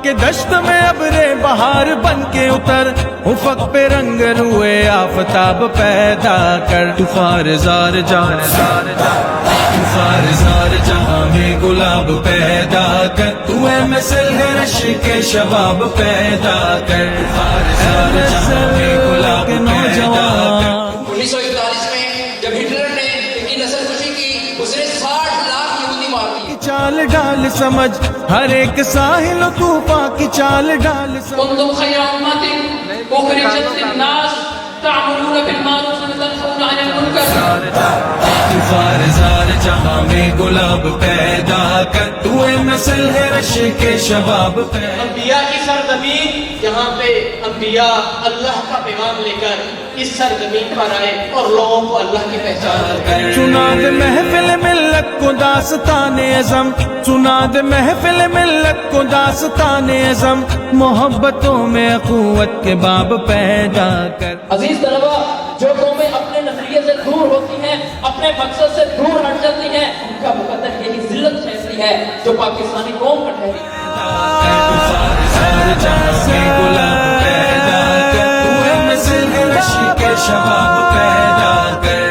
کے دشت میں ابرے بہار بن کے اتر، افق پہ رنگ روئے آفتاب پیدا کر، تو خارزار جہاں میں گلاب پیدا کر، تو اے مثل ہے رشک شباب پیدا کر، خارزار جہاں میں گلاب پیدا کر۔ 1941 میں جب ہٹلر نے ان کی نسل کشی کی، اس نے 60 لاکھ یہودی مار دیے۔ چال ڈال سمجھ ہر ایک ساحل و طوفان کی چال ڈال سمجھ، کنتم خیر امت اخرجت للناس تعملون بالمعروف وتنهون عن المنکر۔ خارزار جہاں میں گلاب پیدا کر، تو اے نسل ہے رشک شباب پیدا۔ انبیاء کی سرزمین جہاں پہ انبیاء اللہ کا پیغام لے کر اس سرزمین پر آئے اور لوگوں کو اللہ کی پہچان کر۔ سنا دے محفل ملت کو داستان عظم، سنا دے محفل ملت کو داستان عظم، محبتوں میں اخوت کے باب پیدا کر۔ عزیز طلبہ، جو قومیں اپنے نظریے سے دور ہوتی ہیں، اپنے مقصد سے دور ہٹ جاتی ہیں، ان کا مقدر یہی ذلت فیصلی ہے جو پاکستانی قوم کا ٹھہری۔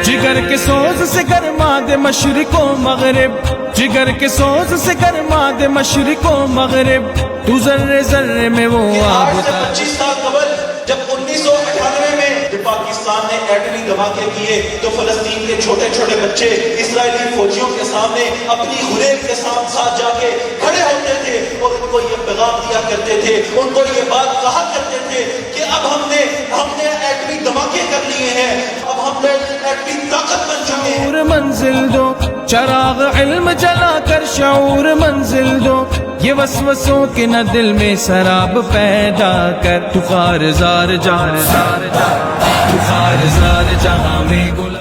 جگر کے سوز سے گرما دے مشرق و مغرب، جگر کے سوز سے گرما دے مشرق و مغرب، تو ذرے ذرے میں وہ آب۔ 25 سال قبل جب 1998 میں جب پاکستان نے ایٹمی دھماکے کیے تو فلسطین کے چھوٹے چھوٹے بچے اسرائیلی فوجیوں کے سامنے اپنی غریب کے ساتھ جا کے کھڑے ہوتے تھے اور ان کو یہ پیغام دیا کرتے تھے، ان کو یہ بات کہا کرتے تھے کہ اب ہم نے ایٹمی دھماکے کر لیے ہیں، اب ہم لوگ ایٹمی طاقت بن چکے ہیں۔ شعور منزل دو، چراغ علم جلا کر شعور منزل دو، یہ وسوسوں کے نہ دل میں سراب پیدا کر، تو خارزار جہاں میں گل